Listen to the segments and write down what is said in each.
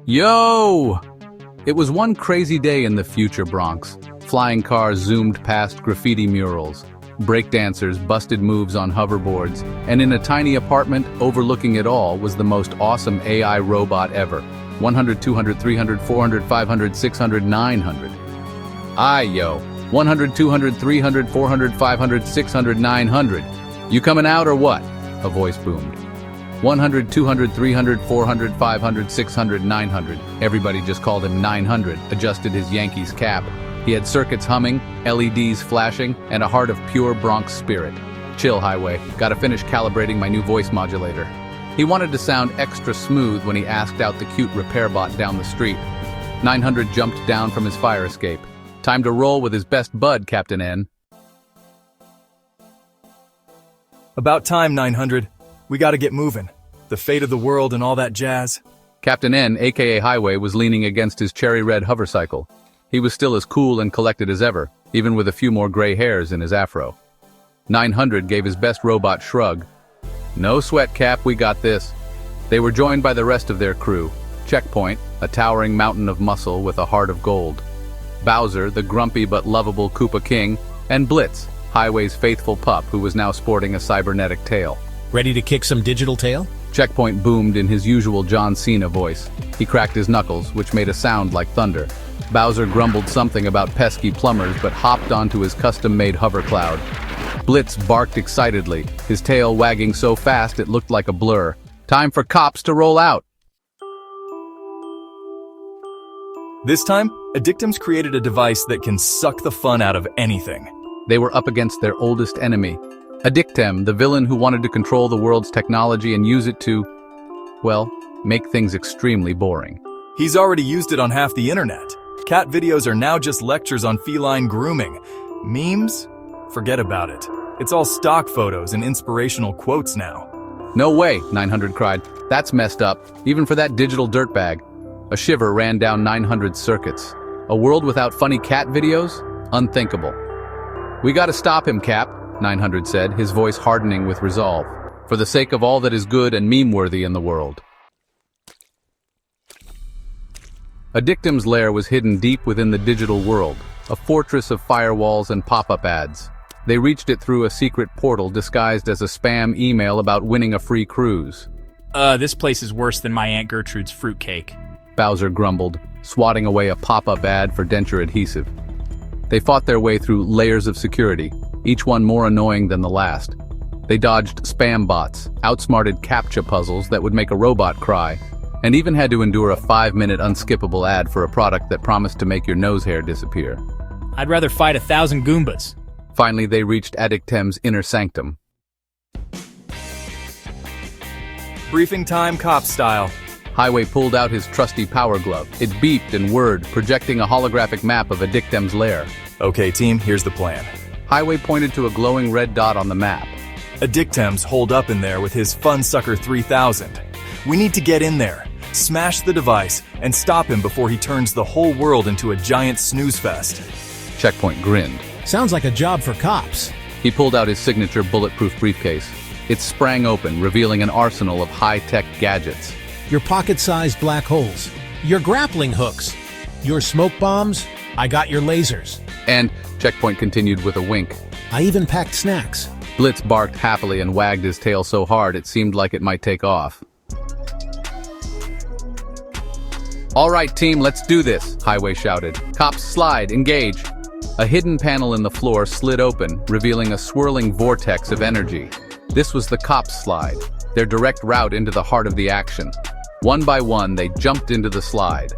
Yo! It was one crazy day in the future Bronx. Flying cars zoomed past graffiti murals. Breakdancers busted moves on hoverboards. And in a tiny apartment overlooking it all was the most awesome AI robot ever. 100, 200, 300, 400, 500, 600, 900. Yo. 100, 200, 300, 400, 500, 600, 900. You coming out or what? A voice boomed. 100, 200, 300, 400, 500, 600, 900. Everybody just called him 900, adjusted his Yankees cap. He had circuits humming, LEDs flashing, and a heart of pure Bronx spirit. Chill, Highway. Gotta finish calibrating my new voice modulator. He wanted to sound extra smooth when he asked out the cute repair bot down the street. 900 jumped down from his fire escape. Time to roll with his best bud, Captain N. About time, 900. We gotta get moving. The fate of the world and all that jazz. Captain N, aka Highway, was leaning against his cherry-red hovercycle. He was still as cool and collected as ever, even with a few more gray hairs in his afro. 900 gave his best robot shrug. No sweat, Cap, we got this. They were joined by the rest of their crew. Checkpoint, a towering mountain of muscle with a heart of gold. Bowser, the grumpy but lovable Koopa King, and Blitz, Highway's faithful pup who was now sporting a cybernetic tail. Ready to kick some digital tail? Checkpoint boomed in his usual John Cena voice. He cracked his knuckles, which made a sound like thunder. Bowser grumbled something about pesky plumbers but hopped onto his custom-made hover cloud. Blitz barked excitedly, his tail wagging so fast it looked like a blur. Time for C.O.P.S to roll out! This time, Addictum's created a device that can suck the fun out of anything. They were up against their oldest enemy. Addictum, the villain who wanted to control the world's technology and use it to, well, make things extremely boring. He's already used it on half the internet. Cat videos are now just lectures on feline grooming. Memes? Forget about it. It's all stock photos and inspirational quotes now. No way, 900 cried. That's messed up, even for that digital dirtbag. A shiver ran down 900's circuits. A world without funny cat videos? Unthinkable. We gotta stop him, Cap, 900 said, his voice hardening with resolve. For the sake of all that is good and meme-worthy in the world. Addictum's lair was hidden deep within the digital world, a fortress of firewalls and pop-up ads. They reached it through a secret portal disguised as a spam email about winning a free cruise. This place is worse than my Aunt Gertrude's fruitcake. Bowser grumbled, swatting away a pop-up ad for denture adhesive. They fought their way through layers of security, each one more annoying than the last. They dodged spam bots, outsmarted CAPTCHA puzzles that would make a robot cry, and even had to endure a 5-minute unskippable ad for a product that promised to make your nose hair disappear. I'd rather fight 1,000 Goombas. Finally, they reached Addictum's inner sanctum. Briefing time, C.O.P.S style. Highway pulled out his trusty power glove. It beeped and whirred, projecting a holographic map of Addictum's lair. Okay, team, here's the plan. Highway pointed to a glowing red dot on the map. Addictum's holed up in there with his Funsucker 3000. We need to get in there, smash the device, and stop him before he turns the whole world into a giant snooze fest. Checkpoint grinned. Sounds like a job for cops. He pulled out his signature bulletproof briefcase. It sprang open, revealing an arsenal of high-tech gadgets. Your pocket-sized black holes. Your grappling hooks. Your smoke bombs. I got your lasers. And, Checkpoint continued with a wink, I even packed snacks. Blitz barked happily and wagged his tail so hard it seemed like it might take off. All right, team, let's do this, Highway shouted. C.O.P.S slide, engage. A hidden panel in the floor slid open, revealing a swirling vortex of energy. This was the C.O.P.S slide, their direct route into the heart of the action. One by one, they jumped into the slide.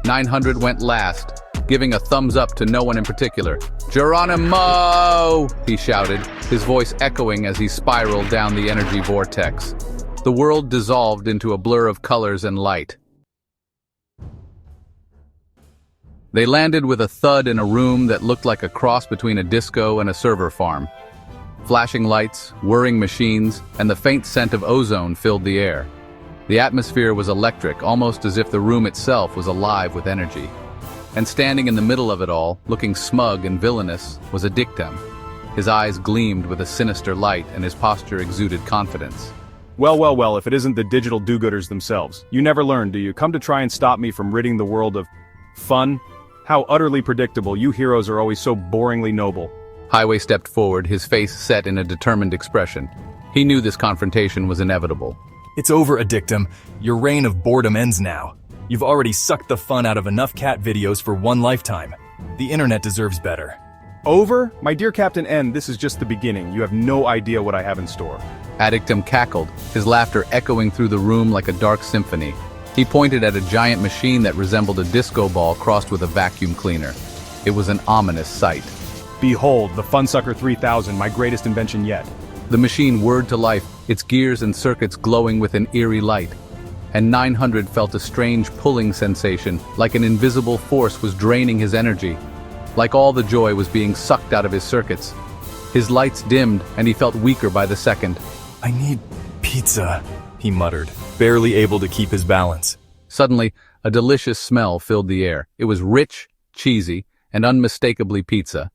900 went last, giving a thumbs up to no one in particular. Geronimo! He shouted, his voice echoing as he spiraled down the energy vortex. The world dissolved into a blur of colors and light. They landed with a thud in a room that looked like a cross between a disco and a server farm. Flashing lights, whirring machines, and the faint scent of ozone filled the air. The atmosphere was electric, almost as if the room itself was alive with energy. And standing in the middle of it all, looking smug and villainous, was Addictum. His eyes gleamed with a sinister light and his posture exuded confidence. Well, if it isn't the digital do-gooders themselves. You never learn, do you? Come to try and stop me from ridding the world of fun? How utterly predictable. You heroes are always so boringly noble. Highway stepped forward, his face set in a determined expression. He knew this confrontation was inevitable. It's over, Addictum. Your reign of boredom ends now. You've already sucked the fun out of enough cat videos for one lifetime. The internet deserves better. Over? My dear Captain N, this is just the beginning. You have no idea what I have in store. Addictum cackled, his laughter echoing through the room like a dark symphony. He pointed at a giant machine that resembled a disco ball crossed with a vacuum cleaner. It was an ominous sight. Behold, the Funsucker 3000, my greatest invention yet. The machine whirred to life, its gears and circuits glowing with an eerie light. And 900 felt a strange pulling sensation, like an invisible force was draining his energy. Like all the joy was being sucked out of his circuits. His lights dimmed, and he felt weaker by the second. I need pizza, he muttered, barely able to keep his balance. Suddenly, a delicious smell filled the air. It was rich, cheesy, and unmistakably pizza.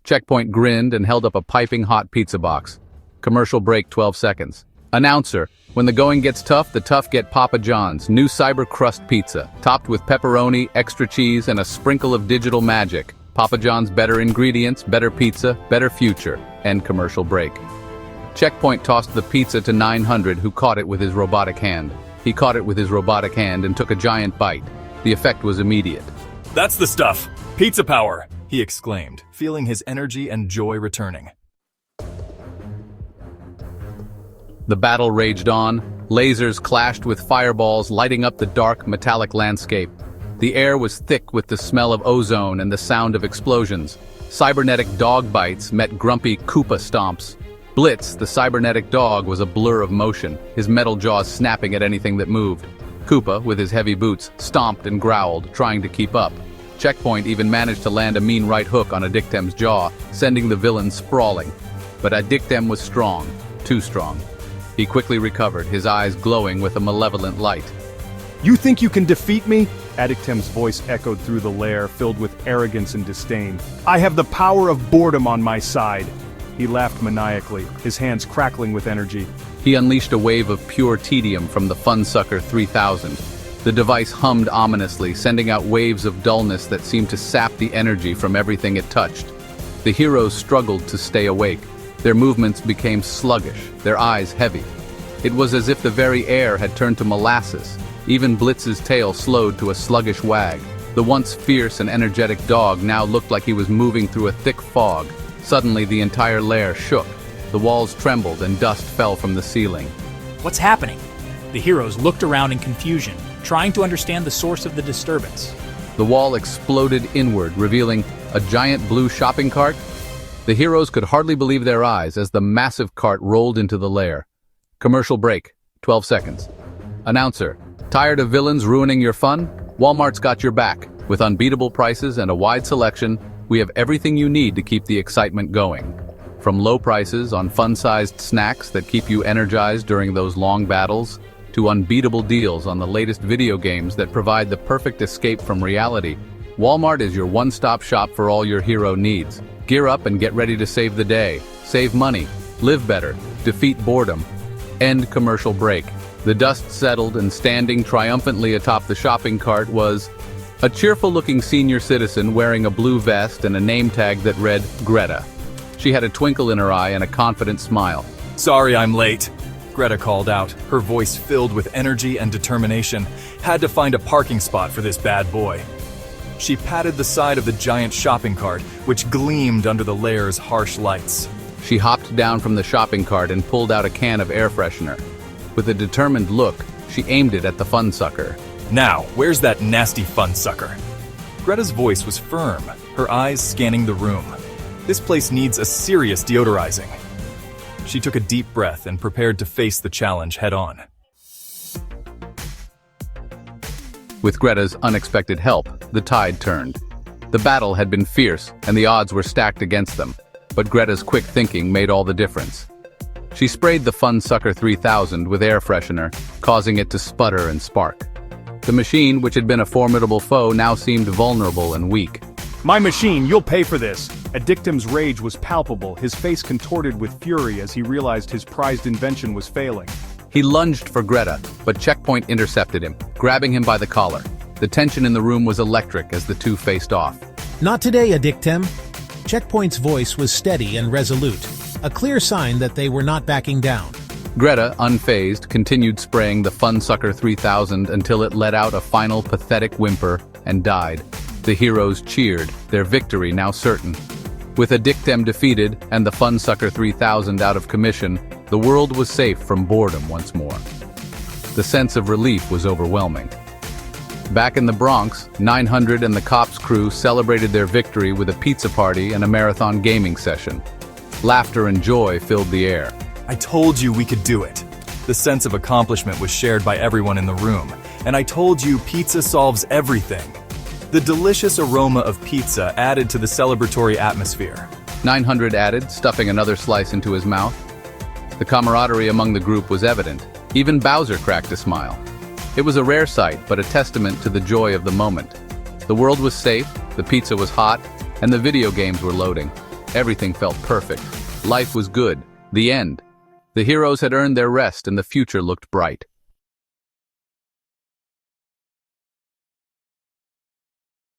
Checkpoint grinned and held up a piping hot pizza box. Commercial break 12 seconds. Announcer, when the going gets tough, the tough get Papa John's new cyber crust pizza, topped with pepperoni, extra cheese, and a sprinkle of digital magic. Papa John's better ingredients, better pizza, better future. End commercial break. Checkpoint tossed the pizza to 900, who caught it with his robotic hand. He caught it with his robotic hand and took a giant bite. The effect was immediate. That's the stuff! Pizza power! He exclaimed, feeling his energy and joy returning. The battle raged on. Lasers clashed with fireballs, lighting up the dark, metallic landscape. The air was thick with the smell of ozone and the sound of explosions. Cybernetic dog bites met grumpy Koopa stomps. Blitz, the cybernetic dog, was a blur of motion, his metal jaws snapping at anything that moved. Koopa, with his heavy boots, stomped and growled, trying to keep up. Checkpoint even managed to land a mean right hook on Addictem's jaw, sending the villain sprawling. But Addictem was strong, too strong. He quickly recovered, his eyes glowing with a malevolent light. You think you can defeat me? Addictem's voice echoed through the lair, filled with arrogance and disdain. I have the power of boredom on my side. He laughed maniacally, his hands crackling with energy. He unleashed a wave of pure tedium from the Funsucker 3000. The device hummed ominously, sending out waves of dullness that seemed to sap the energy from everything it touched. The heroes struggled to stay awake. Their movements became sluggish, their eyes heavy. It was as if the very air had turned to molasses. Even Blitz's tail slowed to a sluggish wag. The once fierce and energetic dog now looked like he was moving through a thick fog. Suddenly, the entire lair shook. The walls trembled and dust fell from the ceiling. What's happening? The heroes looked around in confusion, trying to understand the source of the disturbance. The wall exploded inward, revealing a giant blue shopping cart. The heroes could hardly believe their eyes as the massive cart rolled into the lair. Commercial break, 12 seconds. Announcer, tired of villains ruining your fun? Walmart's got your back. With unbeatable prices and a wide selection, we have everything you need to keep the excitement going. From low prices on fun-sized snacks that keep you energized during those long battles, to unbeatable deals on the latest video games that provide the perfect escape from reality, Walmart is your one-stop shop for all your hero needs. Gear up and get ready to save the day. Save money, live better, defeat boredom. End commercial break. The dust settled, and standing triumphantly atop the shopping cart was a cheerful-looking senior citizen wearing a blue vest and a name tag that read Greta. She had a twinkle in her eye and a confident smile. Sorry I'm late, Greta called out, her voice filled with energy and determination. Had to find a parking spot for this bad boy. She patted the side of the giant shopping cart, which gleamed under the lair's harsh lights. She hopped down from the shopping cart and pulled out a can of air freshener. With a determined look, she aimed it at the Funsucker. Now, where's that nasty Funsucker? Greta's voice was firm, her eyes scanning the room. This place needs a serious deodorizing. She took a deep breath and prepared to face the challenge head-on. With Greta's unexpected help, the tide turned. The battle had been fierce, and the odds were stacked against them. But Greta's quick thinking made all the difference. She sprayed the Funsucker 3000 with air freshener, causing it to sputter and spark. The machine, which had been a formidable foe, now seemed vulnerable and weak. My machine, you'll pay for this! Addictem's rage was palpable, his face contorted with fury as he realized his prized invention was failing. He lunged for Greta, but Checkpoint intercepted him, grabbing him by the collar. The tension in the room was electric as the two faced off. Not today, Addictem. Checkpoint's voice was steady and resolute, a clear sign that they were not backing down. Greta, unfazed, continued spraying the Funsucker 3000 until it let out a final pathetic whimper and died. The heroes cheered, their victory now certain. With Addictem defeated and the Funsucker 3000 out of commission, the world was safe from boredom once more. The sense of relief was overwhelming. Back in the Bronx, 900 and the C.O.P.S crew celebrated their victory with a pizza party and a marathon gaming session. Laughter and joy filled the air. I told you we could do it. The sense of accomplishment was shared by everyone in the room, and I told you pizza solves everything. The delicious aroma of pizza added to the celebratory atmosphere. 900 added, stuffing another slice into his mouth. The camaraderie among the group was evident. Even Bowser cracked a smile. It was a rare sight, but a testament to the joy of the moment. The world was safe, the pizza was hot, and the video games were loading. Everything felt perfect. Life was good. The end. The heroes had earned their rest and the future looked bright.